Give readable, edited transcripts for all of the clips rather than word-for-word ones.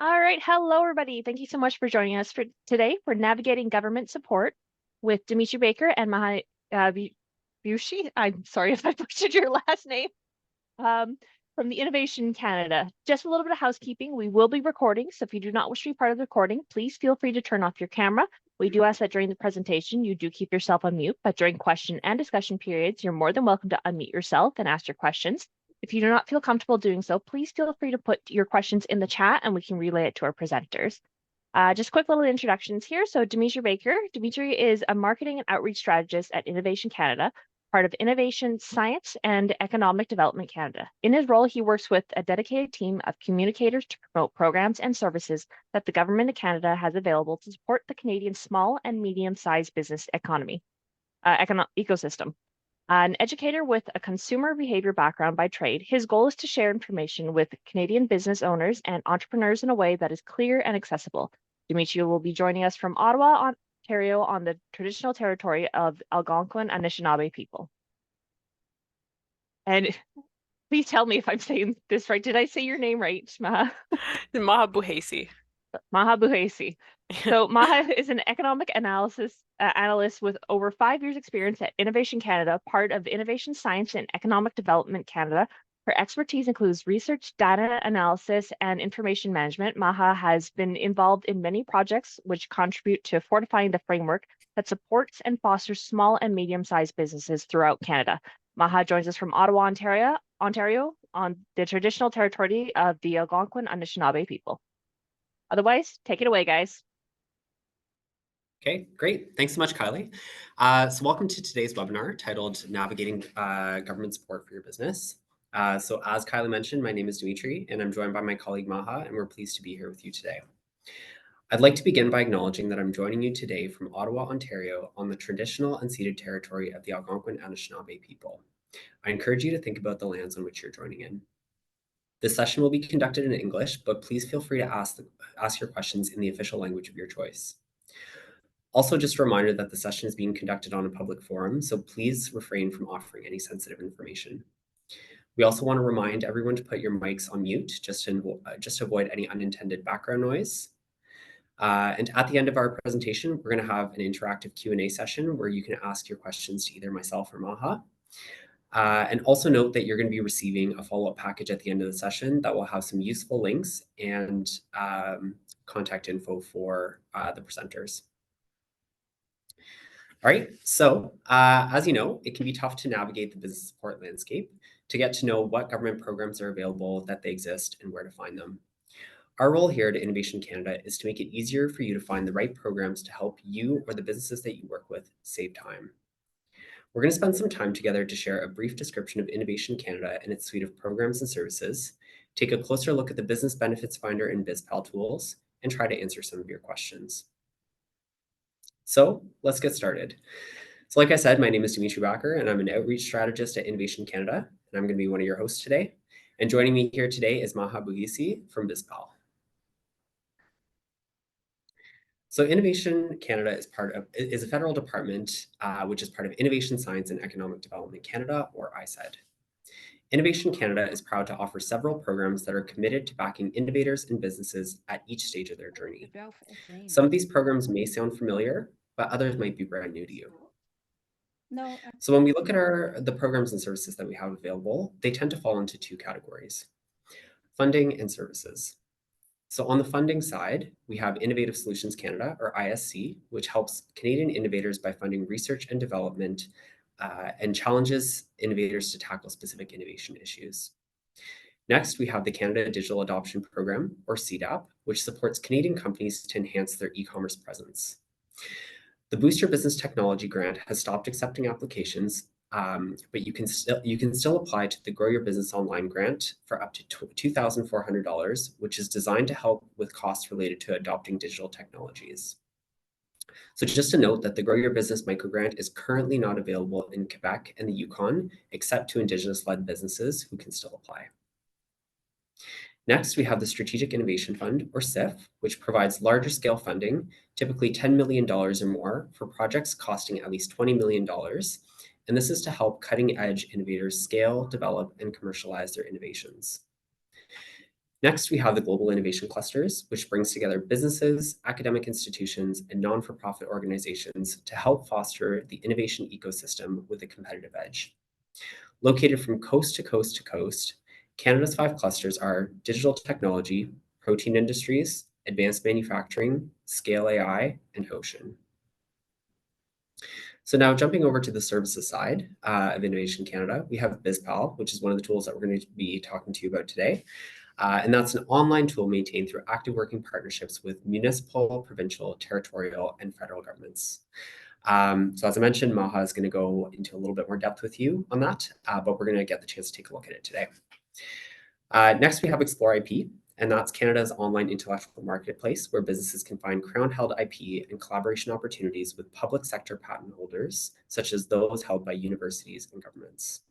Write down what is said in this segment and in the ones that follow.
All right. Hello, everybody. Thank you so much for joining us for today for Navigating Government Support with Dmitri Bakker and Maha Buhisi. I'm sorry if I butchered your last name. Um, from the Innovation Canada. Just a little bit of housekeeping. We will be recording, so if you do not wish to be part of the recording, please feel free to turn off your camera. We do ask that during the presentation, you do keep yourself on mute, but during question and discussion periods, you're more than welcome to unmute yourself and ask your questions. If you do not feel comfortable doing so, please feel free to put your questions in the chat and we can relay it to our presenters. Just quick little introductions here. So Dmitri Bakker. Dmitri is a marketing and outreach strategist at Innovation Canada, part of Innovation Science and Economic Development Canada. In his role, he works with a dedicated team of communicators to promote programs and services that the Government of Canada has available to support the Canadian small and medium-sized business ecosystem. An educator with a consumer behavior background by trade, his goal is to share information with Canadian business owners and entrepreneurs in a way that is clear and accessible. Dmitri will be joining us from Ottawa, Ontario, on the traditional territory of Algonquin Anishinaabe people. And please tell me if I'm saying this right. Did I say your name right, Maha? Maha Buhisi. Maha Buhisi. So Maha is an economic analyst with over 5 years experience at Innovation Canada, part of Innovation Science and Economic Development Canada. Her expertise includes research, data analysis, and information management. Maha has been involved in many projects which contribute to fortifying the framework that supports and fosters small and medium-sized businesses throughout Canada. Maha joins us from Ottawa, Ontario, on the traditional territory of the Algonquin Anishinaabe people. Otherwise, take it away, guys. Okay, great. Thanks so much, Kylie. So welcome to today's webinar titled Navigating Government Support for Your Business. So as Kylie mentioned, my name is Dmitri, and I'm joined by my colleague Maha, and we're pleased to be here with you today. I'd like to begin by acknowledging that I'm joining you today from Ottawa, Ontario, on the traditional and ceded territory of the Algonquin Anishinaabe people. I encourage you to think about the lands on which you're joining in. This session will be conducted in English, but please feel free to ask your questions in the official language of your choice. Also, just a reminder that the session is being conducted on a public forum, so please refrain from offering any sensitive information. We also want to remind everyone to put your mics on mute, just to avoid any unintended background noise. And at the end of our presentation, we're going to have an interactive Q&A session where you can ask your questions to either myself or Maha. And also note that you're going to be receiving a follow-up package at the end of the session that will have some useful links and contact info for the presenters. All right, so as you know, it can be tough to navigate the business support landscape to get to know what government programs are available, that they exist, and where to find them. Our role here at Innovation Canada is to make it easier for you to find the right programs to help you or the businesses that you work with save time. We're going to spend some time together to share a brief description of Innovation Canada and its suite of programs and services, take a closer look at the Business Benefits Finder and BizPal tools, and try to answer some of your questions. So let's get started. So like I said, my name is Dmitri Bakker, and I'm an outreach strategist at Innovation Canada, and I'm going to be one of your hosts today. And joining me here today is Maha Buhisi from BizPal. So Innovation Canada is a federal department, which is part of Innovation Science and Economic Development Canada, or ISED. Innovation Canada is proud to offer several programs that are committed to backing innovators and businesses at each stage of their journey. Some of these programs may sound familiar, but others might be brand new to you. So when we look at the programs and services that we have available, they tend to fall into two categories: funding and services. So on the funding side, we have Innovative Solutions Canada, or ISC, which helps Canadian innovators by funding research and development and challenges innovators to tackle specific innovation issues. Next, we have the Canada Digital Adoption Program, or CDAP, which supports Canadian companies to enhance their e-commerce presence. The Boost Your Business Technology Grant has stopped accepting applications, but you can still apply to the Grow Your Business Online grant for up to $2,400, which is designed to help with costs related to adopting digital technologies. So just to note that the Grow Your Business Microgrant is currently not available in Quebec and the Yukon, except to Indigenous-led businesses who can still apply. Next, we have the Strategic Innovation Fund, or SIF, which provides larger scale funding, typically $10 million or more, for projects costing at least $20 million. And this is to help cutting edge innovators scale, develop, and commercialize their innovations. Next, we have the Global Innovation Clusters, which brings together businesses, academic institutions, and non-for-profit organizations to help foster the innovation ecosystem with a competitive edge. Located from coast to coast to coast, Canada's 5 clusters are digital technology, protein industries, advanced manufacturing, scale AI, and ocean. So now jumping over to the services side of Innovation Canada, we have BizPal, which is one of the tools that we're going to be talking to you about today. And that's an online tool maintained through active working partnerships with municipal, provincial, territorial, and federal governments. So as I mentioned, Maha is going to go into a little bit more depth with you on that, but we're going to get the chance to take a look at it today. Next, we have Explore IP, and that's Canada's online intellectual marketplace where businesses can find Crown-held IP and collaboration opportunities with public sector patent holders, such as those held by universities and governments.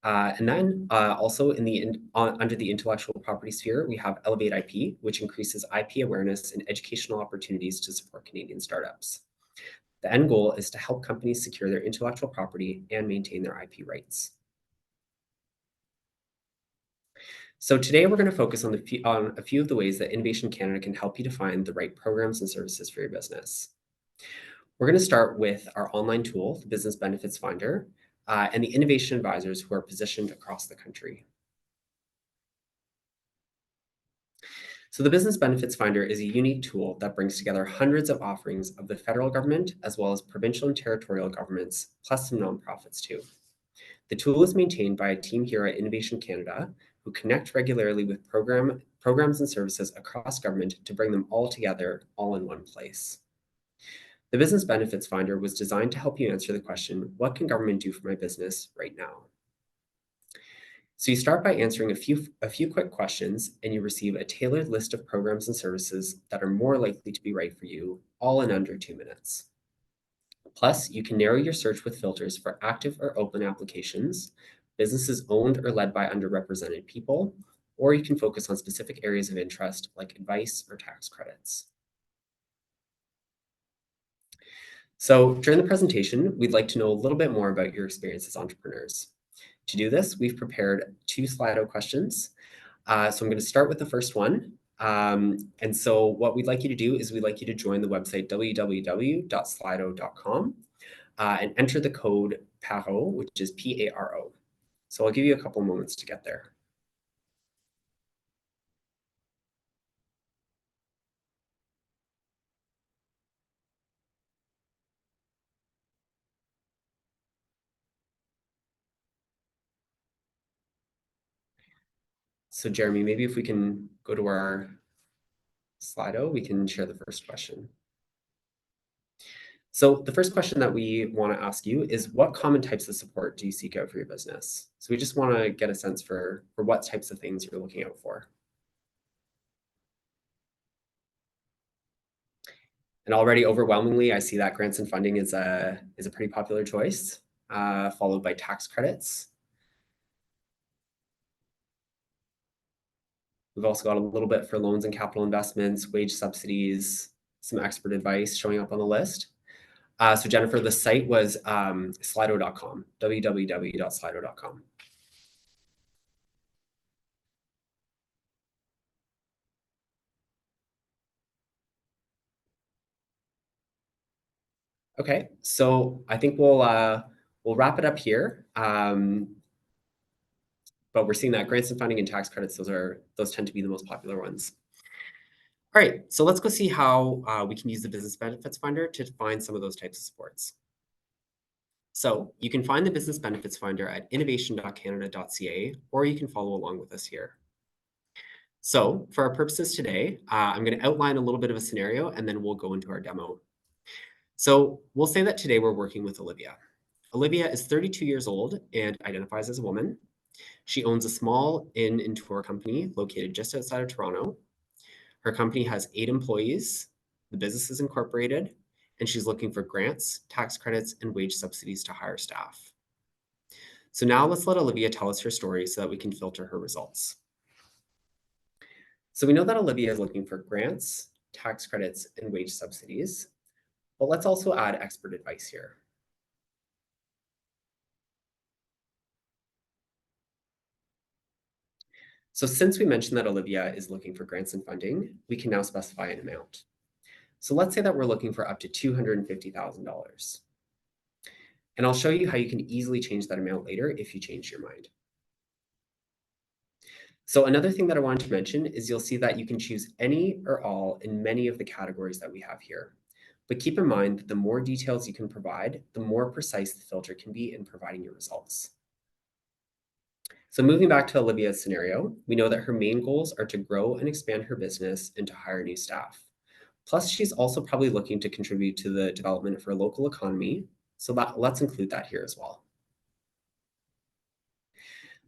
And then also under the intellectual property sphere, we have Elevate IP, which increases IP awareness and educational opportunities to support Canadian startups. The end goal is to help companies secure their intellectual property and maintain their IP rights. So today we're going to focus on a few of the ways that Innovation Canada can help you to find the right programs and services for your business. We're going to start with our online tool, the Business Benefits Finder, and the innovation advisors who are positioned across the country. So the Business Benefits Finder is a unique tool that brings together hundreds of offerings of the federal government, as well as provincial and territorial governments, plus some nonprofits too. The tool is maintained by a team here at Innovation Canada who connect regularly with programs and services across government to bring them all together, all in one place. The Business Benefits Finder was designed to help you answer the question, what can government do for my business right now? So you start by answering a few quick questions, and you receive a tailored list of programs and services that are more likely to be right for you, all in under 2 minutes. Plus, you can narrow your search with filters for active or open applications, businesses owned or led by underrepresented people, or you can focus on specific areas of interest like advice or tax credits. So during the presentation, we'd like to know a little bit more about your experience as entrepreneurs. To do this, we've prepared 2 Slido questions. So I'm going to start with the first one. And so what we'd like you to do is we'd like you to join the website www.slido.com and enter the code PARO, which is P-A-R-O. So I'll give you a couple moments to get there. So Jeremy, maybe if we can go to our Slido, we can share the first question. So the first question that we want to ask you is, what common types of support do you seek out for your business? So we just want to get a sense for what types of things you're looking out for. And already overwhelmingly, I see that grants and funding is a pretty popular choice, followed by tax credits. We've also got a little bit for loans and capital investments, wage subsidies, some expert advice showing up on the list. So Jennifer, the site was slido.com, www.slido.com. Okay, so I think we'll wrap it up here. But we're seeing that grants and funding and tax credits, those tend to be the most popular ones. All right, so let's go see how we can use the Business Benefits Finder to find some of those types of supports. So you can find the Business Benefits Finder at innovation.canada.ca, or you can follow along with us here. So for our purposes today, I'm going to outline a little bit of a scenario, and then we'll go into our demo. So we'll say that today we're working with Olivia. Olivia is 32 years old and identifies as a woman. She owns a small inn and tour company located just outside of Toronto. Her company has 8 employees. The business is incorporated, and she's looking for grants, tax credits, and wage subsidies to hire staff. So now let's let Olivia tell us her story so that we can filter her results. So we know that Olivia is looking for grants, tax credits, and wage subsidies, but let's also add expert advice here. So since we mentioned that Olivia is looking for grants and funding, we can now specify an amount. So let's say that we're looking for up to $250,000. And I'll show you how you can easily change that amount later if you change your mind. So another thing that I wanted to mention is you'll see that you can choose any or all in many of the categories that we have here. But keep in mind that the more details you can provide, the more precise the filter can be in providing your results. So moving back to Olivia's scenario, we know that her main goals are to grow and expand her business and to hire new staff. Plus, she's also probably looking to contribute to the development of her local economy. So let's include that here as well.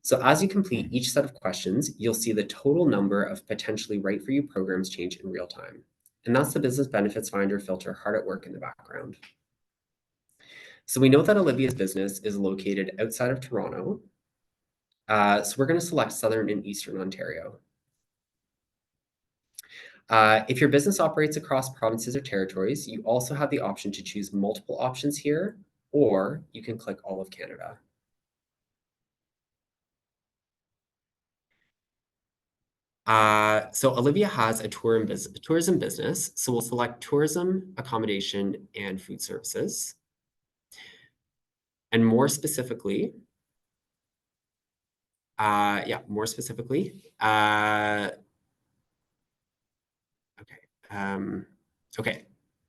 So as you complete each set of questions, you'll see the total number of potentially right for you programs change in real time. And that's the Business Benefits Finder filter hard at work in the background. So we know that Olivia's business is located outside of Toronto. So we're going to select Southern and Eastern Ontario. If your business operates across provinces or territories, you also have the option to choose multiple options here, or you can click all of Canada. So Olivia has a tourism business. So we'll select tourism, accommodation, and food services. And more specifically, okay. Okay.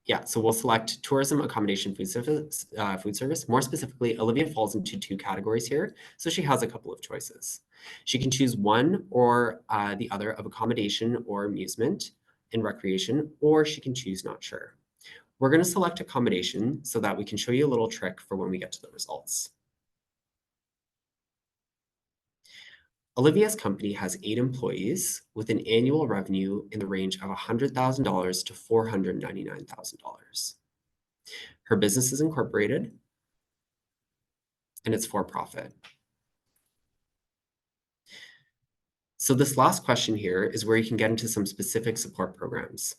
Yeah, so we'll select tourism, accommodation, food service. More specifically, Olivia falls into two categories here, so she has a couple of choices. She can choose one or the other of accommodation or amusement and recreation, or she can choose not sure. We're going to select accommodation so that we can show you a little trick for when we get to the results. Olivia's company has 8 employees with an annual revenue in the range of $100,000 to $499,000. Her business is incorporated and it's for profit. So this last question here is where you can get into some specific support programs.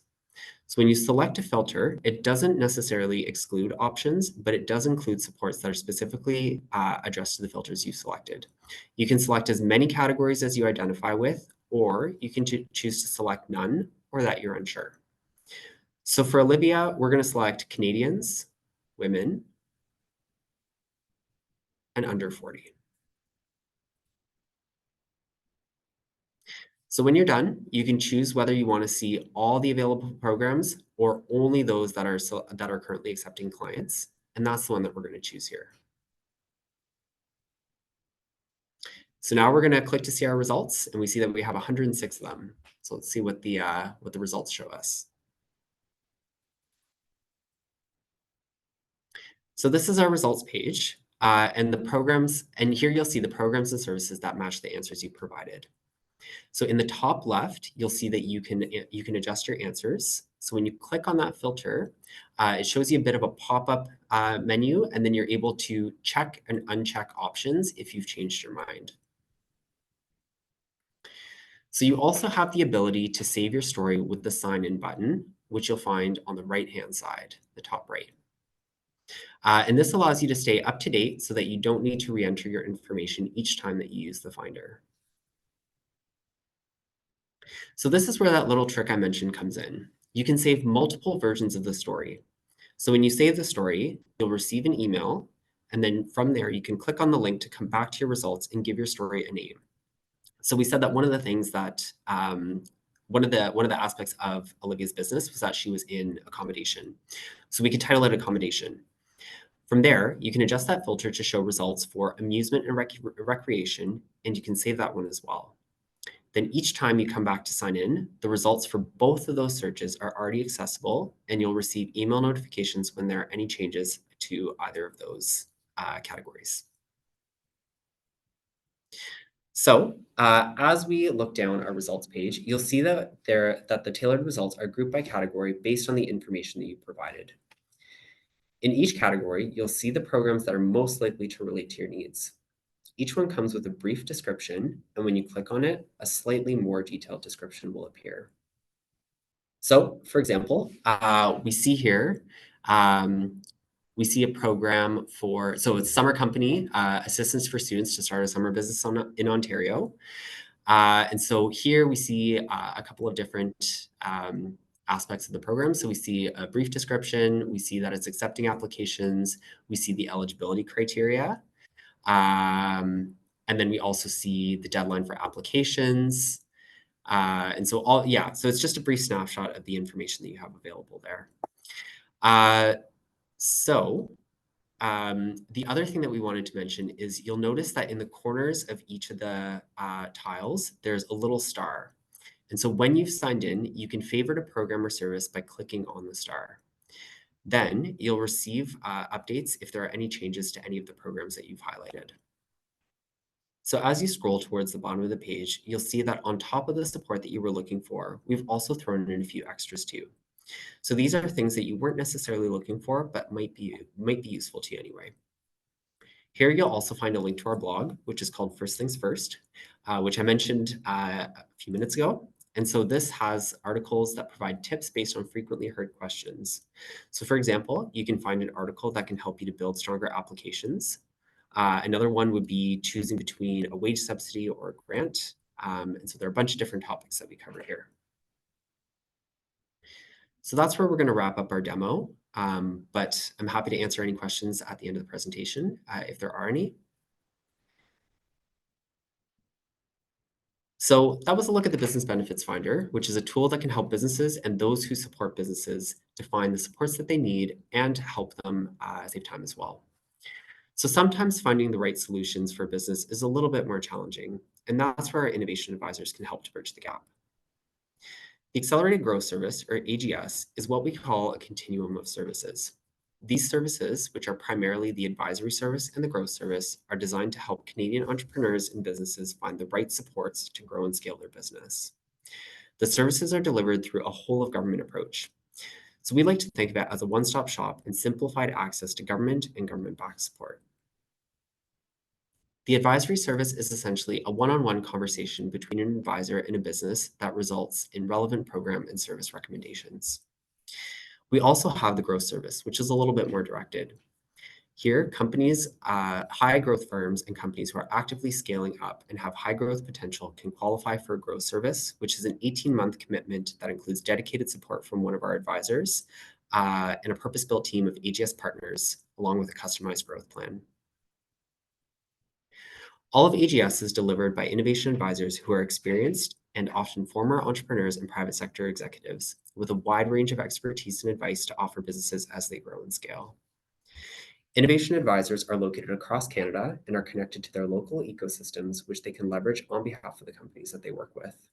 So when you select a filter, it doesn't necessarily exclude options, but it does include supports that are specifically addressed to the filters you selected. You can select as many categories as you identify with, or you can choose to select none or that you're unsure. So for Olivia, we're going to select Canadians, women, and under 40. So when you're done, you can choose whether you want to see all the available programs or only those that are currently accepting clients. And that's the one that we're going to choose here. So now we're going to click to see our results, and we see that we have 106 of them. So let's see what the results show us. So this is our results page, and the programs, and here you'll see the programs and services that match the answers you provided. So in the top left, you'll see that you can adjust your answers. So when you click on that filter, it shows you a bit of a pop-up menu, and then you're able to check and uncheck options if you've changed your mind. So you also have the ability to save your story with the sign in button, which you'll find on the right-hand side, the top right. And this allows you to stay up to date so that you don't need to re-enter your information each time that you use the Finder. So this is where that little trick I mentioned comes in. You can save multiple versions of the story. So when you save the story, you'll receive an email, and then from there, you can click on the link to come back to your results and give your story a name. So we said that one of the things that one of the aspects of Olivia's business was that she was in accommodation. So we could title it accommodation. From there, you can adjust that filter to show results for amusement and recreation, and you can save that one as well. Then each time you come back to sign in, the results for both of those searches are already accessible, and you'll receive email notifications when there are any changes to either of those categories. So as we look down our results page, you'll see that the tailored results are grouped by category based on the information that you provided. In each category, you'll see the programs that are most likely to relate to your needs. Each one comes with a brief description, and when you click on it, a slightly more detailed description will appear. So, for example, we see here, we see a program so it's Summer Company, Assistance for Students to Start a Summer Business in Ontario. And so here we see a couple of different aspects of the program. So we see a brief description, we see that it's accepting applications, we see the eligibility criteria, and then we also see the deadline for applications. And so so it's just a brief snapshot of the information that you have available there. The other thing that we wanted to mention is you'll notice that in the corners of each of the tiles, there's a little star. And so when you've signed in, you can favorite a program or service by clicking on the star. Then you'll receive updates if there are any changes to any of the programs that you've highlighted. So as you scroll towards the bottom of the page, you'll see that on top of the support that you were looking for, we've also thrown in a few extras too. So these are things that you weren't necessarily looking for, but might be useful to you anyway. Here you'll also find a link to our blog, which is called First Things First, which I mentioned a few minutes ago. And so this has articles that provide tips based on frequently heard questions. So for example, you can find an article that can help you to build stronger applications. Another one would be choosing between a wage subsidy or a grant. And so there are a bunch of different topics that we cover here. So that's where we're going to wrap up our demo, but I'm happy to answer any questions at the end of the presentation, if there are any. So that was a look at the Business Benefits Finder, which is a tool that can help businesses and those who support businesses define the supports that they need and help them save time as well. So sometimes finding the right solutions for a business is a little bit more challenging, and that's where our innovation advisors can help to bridge the gap. The Accelerated Growth Service, or AGS, is what we call a continuum of services. These services, which are primarily the advisory service and the growth service, are designed to help Canadian entrepreneurs and businesses find the right supports to grow and scale their business. The services are delivered through a whole of government approach. So we like to think of it as a one-stop shop and simplified access to government and government-backed support. The advisory service is essentially a one-on-one conversation between an advisor and a business that results in relevant program and service recommendations. We also have the growth service, which is a little bit more directed. Here, companies, high growth firms and companies who are actively scaling up and have high growth potential can qualify for a growth service, which is an 18-month commitment that includes dedicated support from one of our advisors and a purpose-built team of AGS partners, along with a customized growth plan. All of AGS is delivered by innovation advisors who are experienced and often former entrepreneurs and private sector executives with a wide range of expertise and advice to offer businesses as they grow and scale. Innovation advisors are located across Canada and are connected to their local ecosystems, which they can leverage on behalf of the companies that they work with.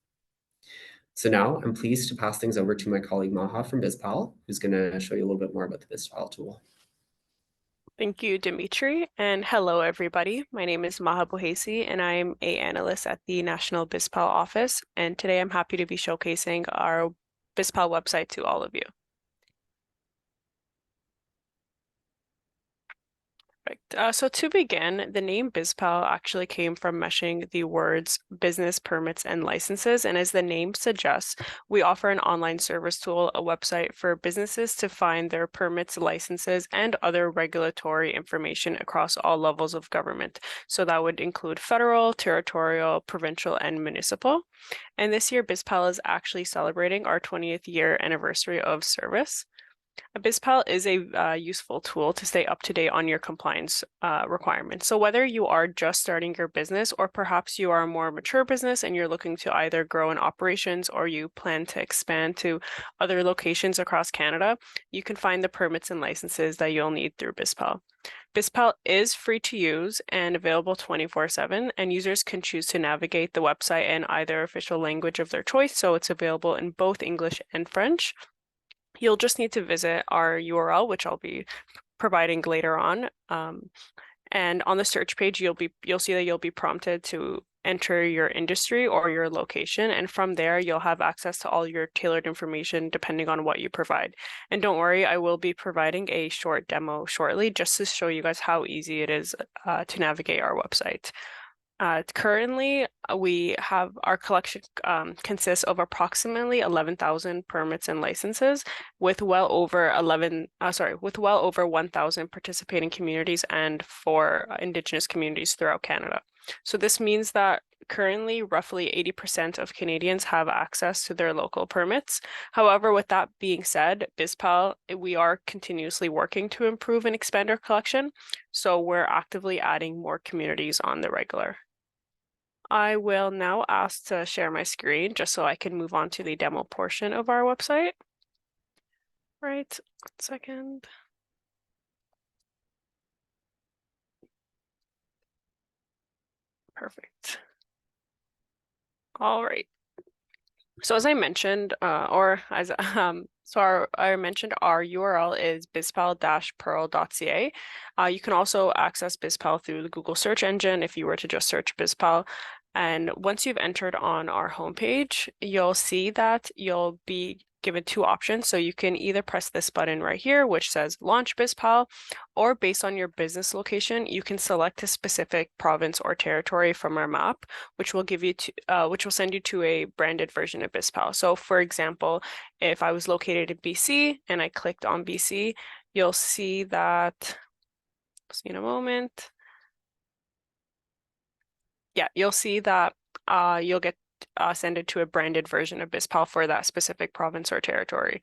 So now I'm pleased to pass things over to my colleague Maha from BizPal, who's going to show you a little bit more about the BizPal tool. Thank you, Dmitri, and hello, everybody. My name is Maha Buhisi, and I'm an analyst at the National BizPal office, and today I'm happy to be showcasing our BizPal website to all of you. Right. So to begin, the name BizPal actually came from meshing the words business permits and licenses. And as the name suggests, we offer an online service tool, a website for businesses to find their permits, licenses, and other regulatory information across all levels of government. So that would include federal, territorial, provincial, and municipal. And this year, BizPal is actually celebrating our 20th year anniversary of service. A BizPal is a useful tool to stay up to date on your compliance requirements. So whether you are just starting your business or perhaps you are a more mature business and you're looking to either grow in operations or you plan to expand to other locations across Canada, you can find the permits and licenses that you'll need through BizPal. BizPal is free to use and available 24/7, and users can choose to navigate the website in either official language of their choice, so it's available in both English and French. You'll just need to visit our URL, which I'll be providing later on. And on the search page, you'll see that you'll be prompted to enter your industry or your location. And from there, you'll have access to all your tailored information depending on what you provide. And don't worry, I will be providing a short demo shortly just to show you guys how easy it is to navigate our website. Currently, we have our collection consists of approximately 11,000 permits and licenses with well over 1,000 participating communities and 4 Indigenous communities throughout Canada. So this means that currently roughly 80% of Canadians have access to their local permits. However, with that being said, BizPal, we are continuously working to improve and expand our collection. So we're actively adding more communities on the regular. I will now ask to share my screen just so I can move on to the demo portion of our website. Right, 1 second. Perfect. All right. So as I mentioned, I mentioned our URL is bizpal-pearl.ca. You can also access BizPal through the Google search engine if you were to just search BizPal. And once you've entered on our homepage, you'll see that you'll be given 2 options. So you can either press this button right here, which says Launch BizPal, or based on your business location, you can select a specific province or territory from our map, which will give you which will send you to a branded version of BizPal. So for example, if I was located in BC and I clicked on BC, you'll see that, see in a moment. Yeah, you'll see that you'll get sent it to a branded version of BizPal for that specific province or territory.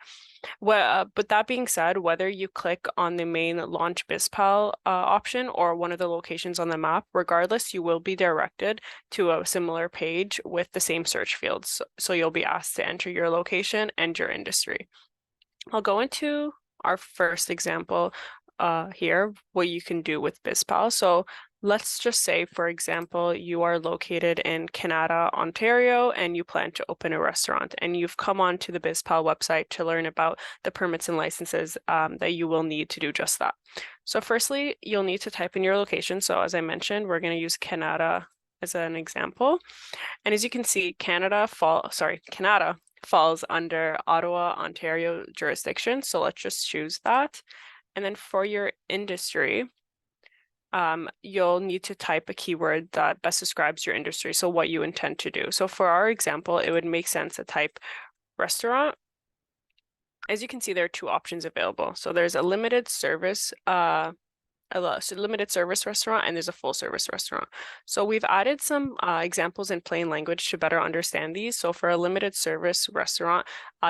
But that being said, whether you click on the main Launch BizPal option or one of the locations on the map, regardless, you will be directed to a similar page with the same search fields. So you'll be asked to enter your location and your industry. I'll go into our first example here, what you can do with BizPal. So let's just say, for example, you are located in Canada, Ontario, and you plan to open a restaurant, and you've come onto the BizPal website to learn about the permits and licenses that you will need to do just that. So firstly, you'll need to type in your location. So as I mentioned, we're going to use Canada as an example. And as you can see, Canada falls under Ottawa, Ontario jurisdiction. So let's just choose that. And then for your industry, you'll need to type a keyword that best describes your industry, so what you intend to do. So for our example, it would make sense to type restaurant. As you can see, there are 2 options available. So there's a limited service restaurant, and there's a full service restaurant. So we've added some examples in plain language to better understand these. So for a limited service restaurant,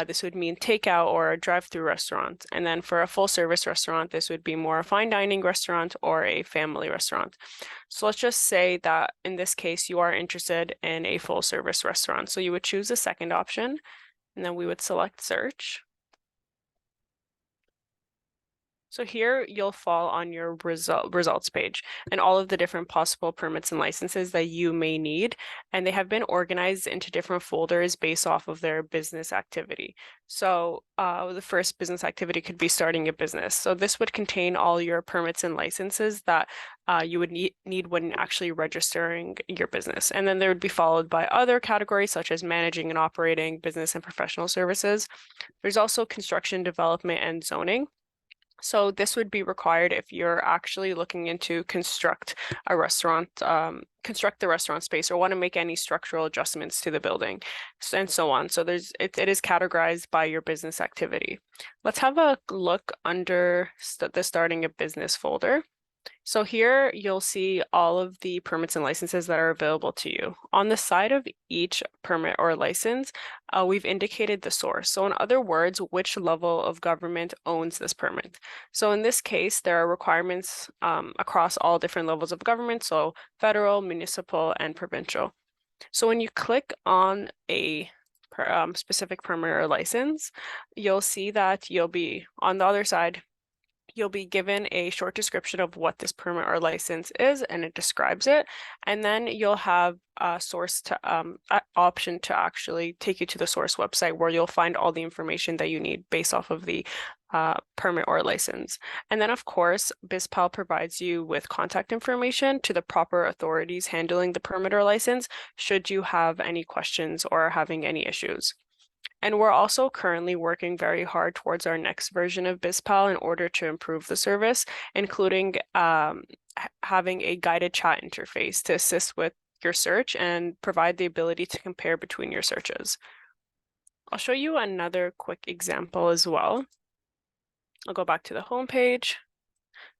this would mean takeout or a drive-through restaurant. And then for a full service restaurant, this would be more a fine dining restaurant or a family restaurant. So let's just say that in this case, you are interested in a full service restaurant. So you would choose the second option, and then we would select search. So here you'll fall on your results page and all of the different possible permits and licenses that you may need. And they have been organized into different folders based off of their business activity. So the first business activity could be starting a business. So this would contain all your permits and licenses that you would need when actually registering your business. And then there would be followed by other categories such as managing and operating business and professional services. There's also construction, development, and zoning. So this would be required if you're actually looking into construct the restaurant space or want to make any structural adjustments to the building and so on. So it is categorized by your business activity. Let's have a look under the starting a business folder. So here you'll see all of the permits and licenses that are available to you. On the side of each permit or license, we've indicated the source. So in other words, which level of government owns this permit. So in this case, there are requirements across all different levels of government, so federal, municipal, and provincial. So when you click on a specific permit or license, you'll see that you'll be on the other side, you'll be given a short description of what this permit or license is, and it describes it. And then you'll have a option to actually take you to the source website where you'll find all the information that you need based off of the permit or license. And then of course, BizPal provides you with contact information to the proper authorities handling the permit or license should you have any questions or having any issues. And we're also currently working very hard towards our next version of BizPal in order to improve the service, including having a guided chat interface to assist with your search and provide the ability to compare between your searches. I'll show you another quick example as well. I'll go back to the home page.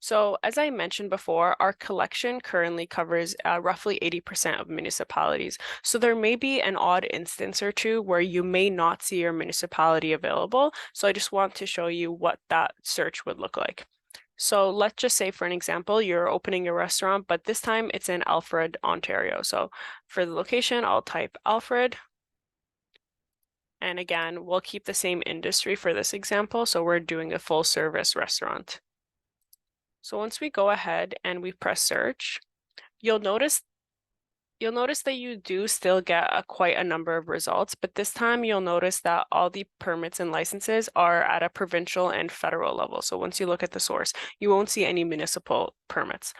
So as I mentioned before, our collection currently covers roughly 80% of municipalities. So there may be an odd instance or two where you may not see your municipality available. So I just want to show you what that search would look like. So let's just say, for an example, you're opening a restaurant, but this time it's in Alfred, Ontario. So for the location, I'll type Alfred. And again, we'll keep the same industry for this example. So we're doing a full service restaurant. So once we go ahead and we press search, you'll notice that you do still get quite a number of results, but this time you'll notice that all the permits and licenses are at a provincial and federal level. So once you look at the source, you won't see any municipal permits.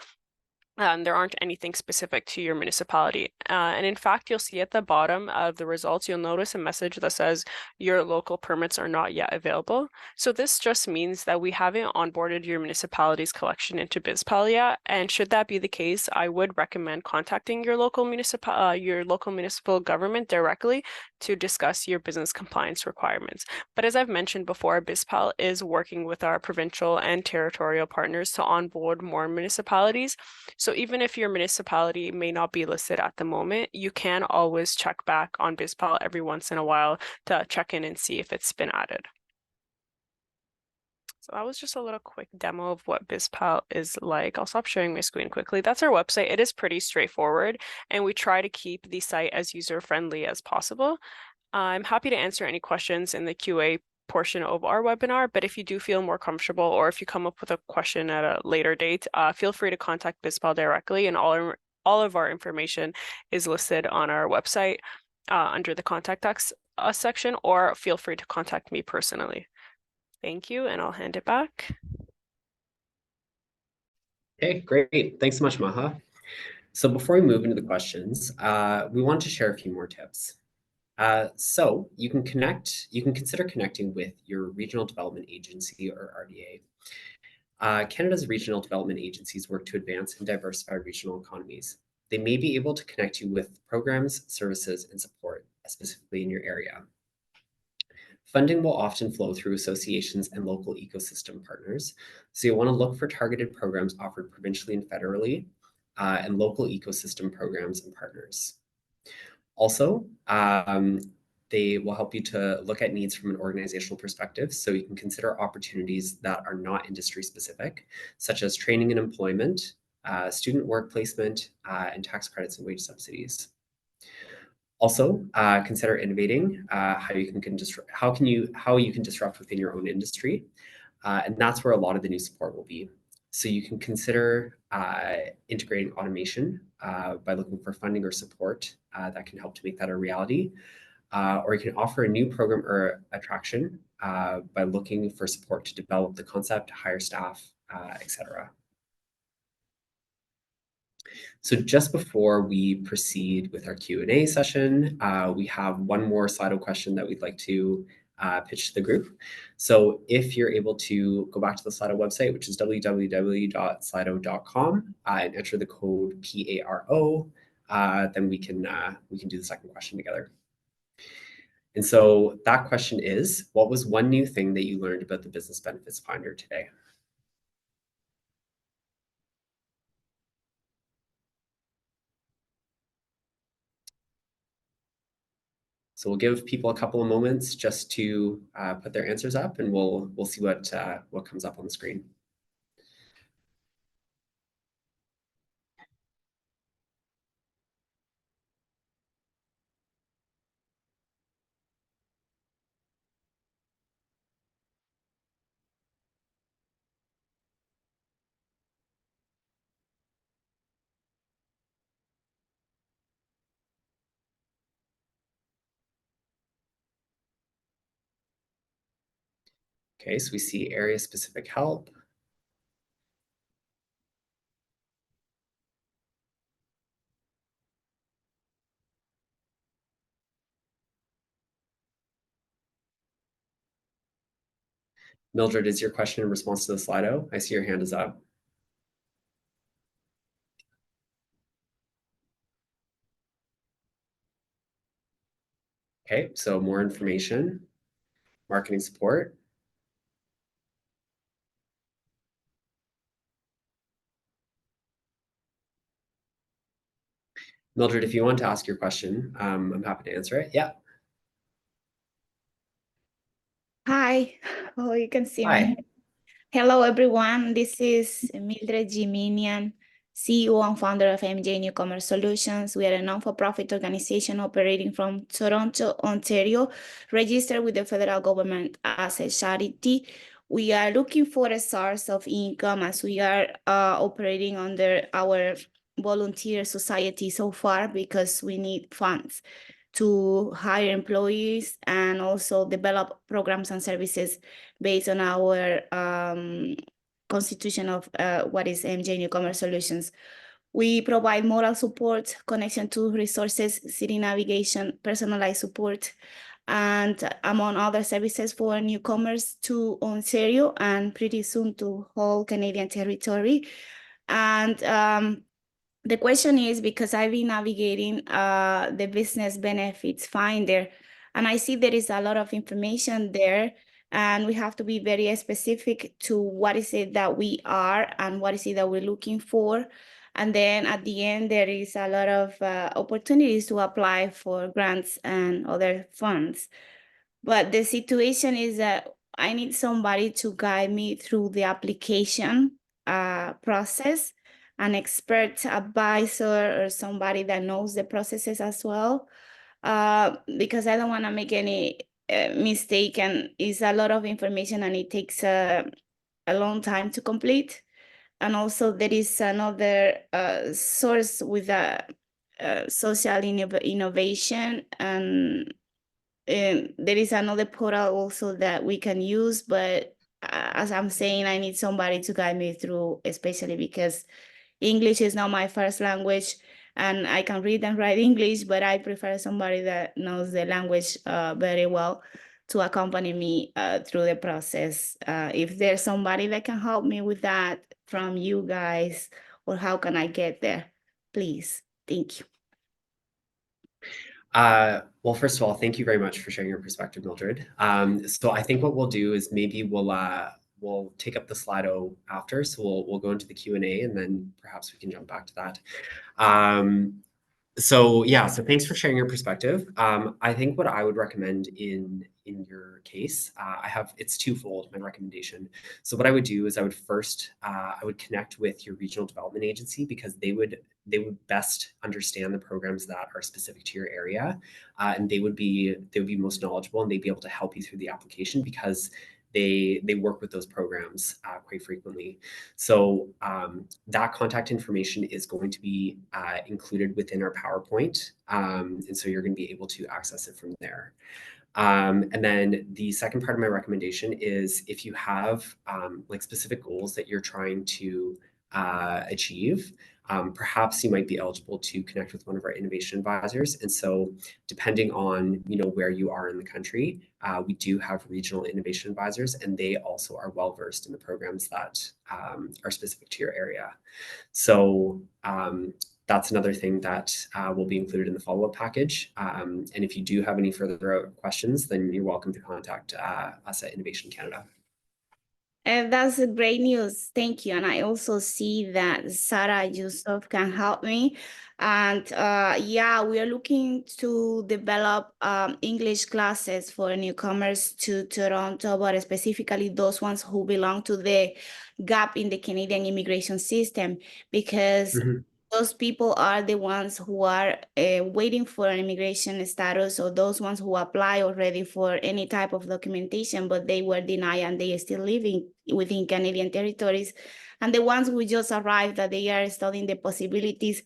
There aren't anything specific to your municipality. And in fact, you'll see at the bottom of the results, you'll notice a message that says your local permits are not yet available. So this just means that we haven't onboarded your municipality's collection into BizPal yet. And should that be the case, I would recommend contacting your local municipal government directly to discuss your business compliance requirements. But as I've mentioned before, BizPal is working with our provincial and territorial partners to onboard more municipalities. So even if your municipality may not be listed at the moment, you can always check back on BizPal every once in a while to check in and see if it's been added. So that was just a little quick demo of what BizPal is like. I'll stop sharing my screen quickly. That's our website. It is pretty straightforward, and we try to keep the site as user-friendly as possible. I'm happy to answer any questions in the QA portion of our webinar, but if you do feel more comfortable or if you come up with a question at a later date, feel free to contact BizPal directly, and all of our information is listed on our website under the contact us section, or feel free to contact me personally. Thank you, and I'll hand it back. Okay, great. Thanks so much, Maha. So before we move into the questions, we want to share a few more tips. So you can consider connecting with your regional development agency or RDA. Canada's regional development agencies work to advance and diversify regional economies. They may be able to connect you with programs, services, and support, specifically in your area. Funding will often flow through associations and local ecosystem partners. So you'll want to look for targeted programs offered provincially and federally, and local ecosystem programs and partners. Also, they will help you to look at needs from an organizational perspective. So you can consider opportunities that are not industry specific, such as training and employment, student work placement, and tax credits and wage subsidies. Also, consider innovating how you can disrupt within your own industry, and that's where a lot of the new support will be. So you can consider integrating automation by looking for funding or support that can help to make that a reality, or you can offer a new program or attraction by looking for support to develop the concept, hire staff, etc. So just before we proceed with our Q&A session, we have one more Slido question that we'd like to pitch to the group. So if you're able to go back to the Slido website, which is www.slido.com, and enter the code PARO, then we can do the second question together. And so that question is, what was one new thing that you learned about the Business Benefits Finder today? So we'll give people a couple of moments just to put their answers up, and we'll see what comes up on the screen. Okay, so we see area-specific help. Mildred, is your question in response to the Slido? I see your hand is up. Okay, so more information, marketing support. Mildred, if you want to ask your question, I'm happy to answer it. Yeah. Hi. Oh, you can see Hi. me. Hello, everyone. This is Mildred Jiminian, CEO and founder of MJ Newcomer Solutions. We are a non-for-profit organization operating from Toronto, Ontario, registered with the federal government as a charity. We are looking for a source of income as we are operating under our volunteer society so far because we need funds to hire employees and also develop programs and services based on our constitution of what is MJ Newcomer Solutions. We provide moral support, connection to resources, city navigation, personalized support, and among other services for newcomers to Ontario and pretty soon to whole Canadian territory. And the question is because I've been navigating the business benefits finder, and I see there is a lot of information there, and we have to be very specific to what is it that we are and what is it that we're looking for. And then at the end, there is a lot of opportunities to apply for grants and other funds. But the situation is that I need somebody to guide me through the application process, an expert advisor or somebody that knows the processes as well, because I don't want to make any mistake, and it's a lot of information and it takes a long time to complete. And also there is another source with a social innovation, and there is another portal also that we can use, but as I'm saying, I need somebody to guide me through, especially because English is not my first language, and I can read and write English, but I prefer somebody that knows the language very well to accompany me through the process. If there's somebody that can help me with that from you guys, or how can I get there, please? Thank you. Well, first of all, thank you very much for sharing your perspective, Mildred. So I think what we'll do is maybe we'll take up the Slido after, so we'll go into the Q&A, and then perhaps we can jump back to that. So thanks for sharing your perspective. I think what I would recommend in your case, it's twofold, my recommendation. So what I would do is I would first I would connect with your regional development agency, because they would best understand the programs that are specific to your area, and they would be most knowledgeable, and they'd be able to help you through the application, because they work with those programs quite frequently. So that contact information is going to be included within our PowerPoint, and so you're going to be able to access it from there. And then the second part of my recommendation is, if you have like specific goals that you're trying to achieve, perhaps you might be eligible to connect with one of our innovation advisors. And so depending on where you are in the country, we do have regional innovation advisors, and they also are well versed in the programs that are specific to your area. So that's another thing that will be included in the follow-up package. And if you do have any further questions, then you're welcome to contact us at Innovation Canada. And that's a great news. Thank you. And I also see that Sarah Yusuf can help me. And we are looking to develop English classes for newcomers to Toronto, but specifically those ones who belong to the gap in the Canadian immigration system, because those people are the ones who are waiting for an immigration status, or those ones who apply already for any type of documentation, but they were denied and they are still living within Canadian territories. And the ones who just arrived, that they are studying the possibilities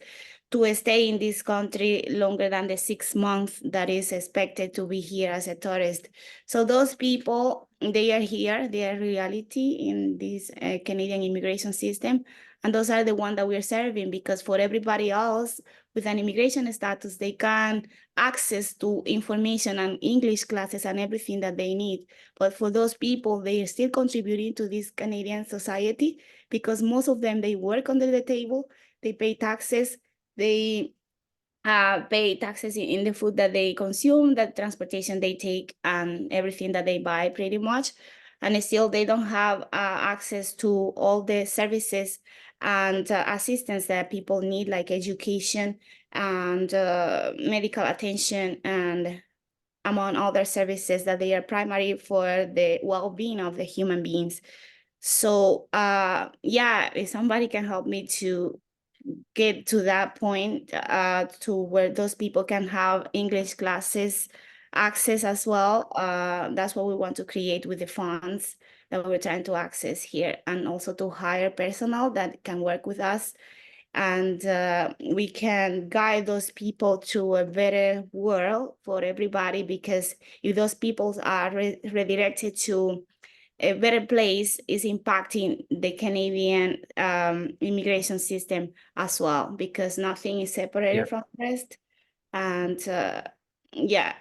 to stay in this country longer than the 6 months that is expected to be here as a tourist. So those people, they are here, they are reality in this Canadian immigration system. And those are the ones that we're serving, because for everybody else with an immigration status, they can access to information and English classes and everything that they need. But for those people, they are still contributing to this Canadian society, because most of them, they work under the table, they pay taxes, they pay taxes in the food that they consume, the transportation they take, and everything that they buy pretty much. And still they don't have access to all the services and assistance that people need, like education and medical attention, and among other services that they are primary for the well-being of the human beings. So yeah, if somebody can help me to get to that point, to where those people can have English classes access as well, that's what we want to create with the funds that we're trying to access here, and also to hire personnel that can work with us, and we can guide those people to a better world for everybody, because if those people are redirected to a better place, is impacting the Canadian immigration system as well, because nothing is separated Yeah. from the rest. And yeah,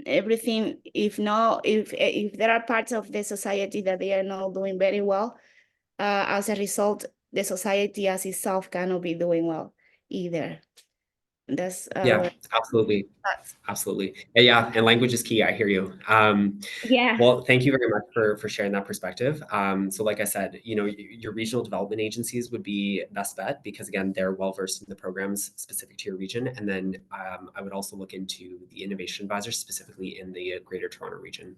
everything, if there are parts of the society that they are not doing very well, as a result, the society as itself cannot be doing well either. That's Yeah, absolutely. Absolutely. Yeah, and language is key. I hear you. yeah. Well, thank you very much for sharing that perspective. So like I said, your regional development agencies would be best bet because again, they're well versed in the programs specific to your region. And then I would also look into the innovation advisors specifically in the Greater Toronto region.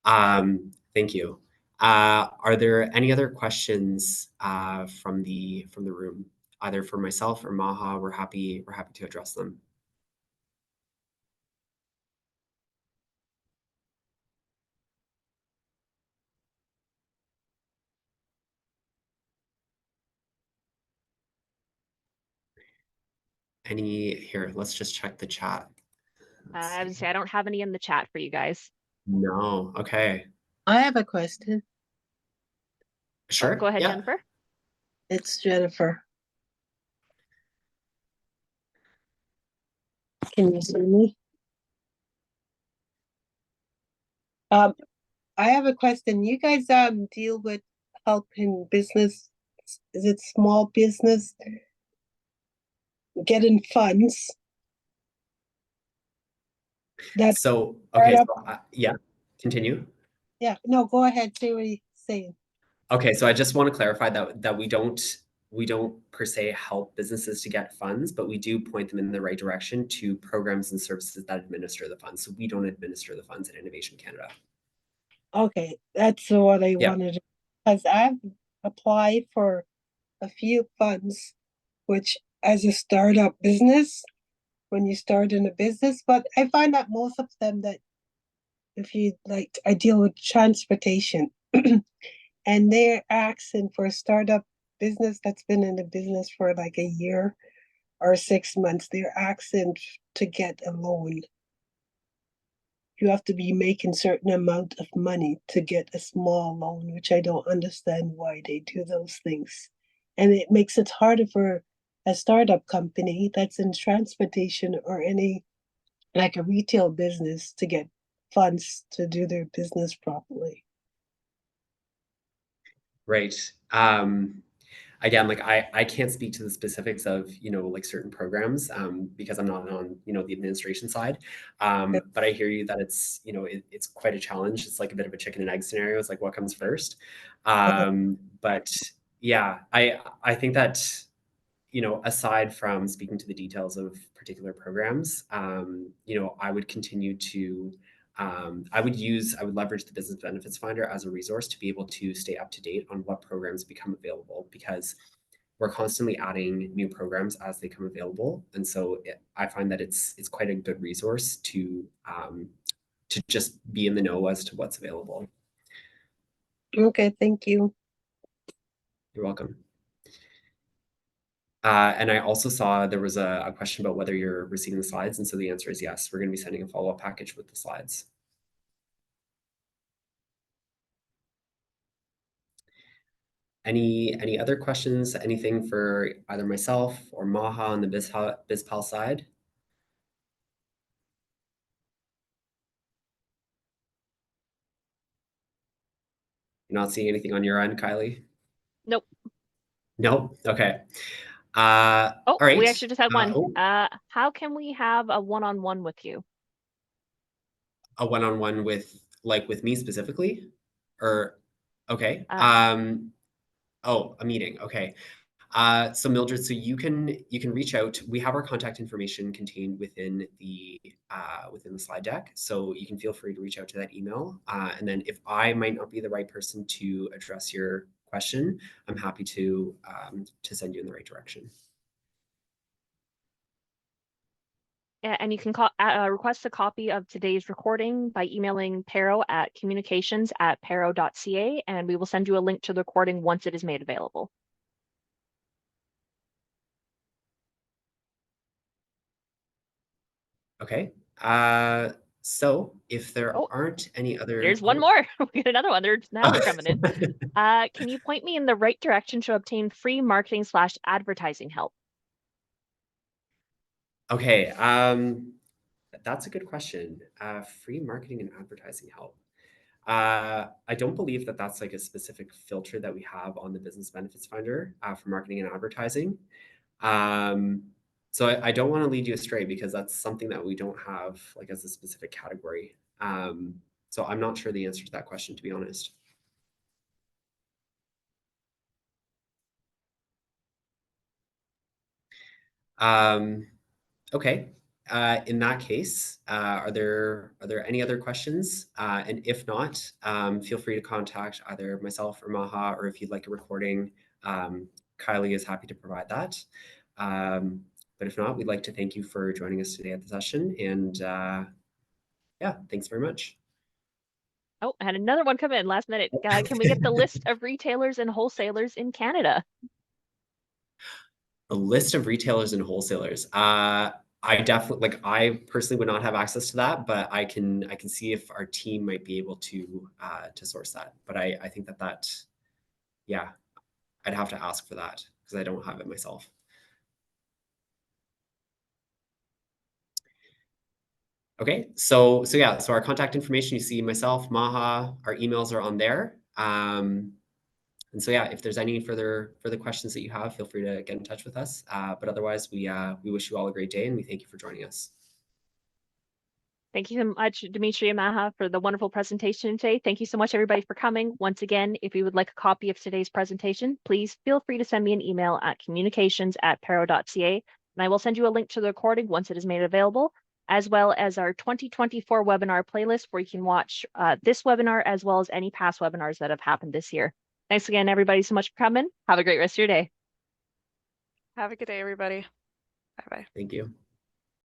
Thank you. Are there any other questions from the room, either for myself or Maha? We're happy to address them. Here, let's just check the chat. I would say I don't have any in the chat for you guys. No, okay. I have a question. Sure. Go ahead, Yeah. Jennifer. It's Jennifer. Can you see me? I have a question. You guys deal with helping business, is it small business getting funds? That's So, okay, startup. so, yeah, continue. Yeah, no, go ahead, say what you're saying. Okay, so I just want to clarify that we don't per se help businesses to get funds, but we do point them in the right direction to programs and services that administer the funds. So we don't administer the funds at Innovation Canada. Okay, that's what I Yeah. wanted, because I've applied for a few funds, which as a startup business, when you start in a business, but I find that most of them that if you like, I deal with transportation and they're asking for a startup business that's been in the business for like a year or 6 months. They're asking to get a loan. You have to be making certain amount of money to get a small loan, which I don't understand why they do those things. And it makes it harder for a startup company that's in transportation or any like a retail business to get funds to do their business properly. Right. Again, like I can't speak to the specifics of, like certain programs because I'm not on, the administration side. But I hear you that it's, it's quite a challenge. It's like a bit of a chicken and egg scenario. It's like what comes first. But yeah, I think that, aside from speaking to the details of particular programs, I would continue to I would leverage the Business Benefits Finder as a resource to be able to stay up to date on what programs become available because we're constantly adding new programs as they come available. And so I find that it's quite a good resource to just be in the know as to what's available. Okay, thank you. You're welcome. And I also saw there was a question about whether you're receiving the slides. And so the answer is yes, we're going to be sending a follow-up package with the slides. Any other questions? Anything for either myself or Maha on the BizPal side? You're not seeing anything on your end, Kylie? Nope. Nope. Okay. Oh, all right. we actually just had one. Oh, How can we have a one-on-one with you? a one-on-one with me specifically? Or okay. Oh, a meeting. Okay. So Mildred, so you can reach out. We have our contact information contained within the slide deck, so you can feel free to reach out to that email. And then if I might not be the right person to address your question, I'm happy to send you in the right direction. And you can request a copy of today's recording by emailing Pero at communications@pero.ca, and we will send you a link to the recording once it is made available. Okay. So if there Oh, aren't any other, There's one more. We got another one. Now they're coming in. Can you point me in the right direction to obtain free marketing/advertising help? Okay. That's a good question. Free marketing and advertising help. I don't believe that that's like a specific filter that we have on the Business Benefits Finder for marketing and advertising. So I don't want to lead you astray because that's something that we don't have like as a specific category. So I'm not sure the answer to that question, to be honest. Okay. In that case, are there any other questions? And if not, feel free to contact either myself or Maha, or if you'd like a recording, Kylie is happy to provide that. But if not, we'd like to thank you for joining us today at the session. And yeah, thanks very much. Oh, I had another one come in last minute. Can we get the list of retailers and wholesalers in Canada? A list of retailers and wholesalers. I definitely I personally would not have access to that, but I can see if our team might be able to source that. But I think that yeah, I'd have to ask for that because I don't have it myself. Okay, so yeah, so our contact information, you see myself, Maha, our emails are on there. And so yeah, if there's any further questions that you have, feel free to get in touch with us. But otherwise, we wish you all a great day and we thank you for joining us. Thank you so much, Dmitri and Maha, for the wonderful presentation today. Thank you so much, everybody, for coming. Once again, if you would like a copy of today's presentation, please feel free to send me an email at communications@pero.ca, and I will send you a link to the recording once it is made available, as well as our 2024 webinar playlist, where you can watch this webinar as well as any past webinars that have happened this year. Thanks again, everybody, so much for coming. Have a great rest of your day. Have a good day, everybody. Bye-bye. Thank you.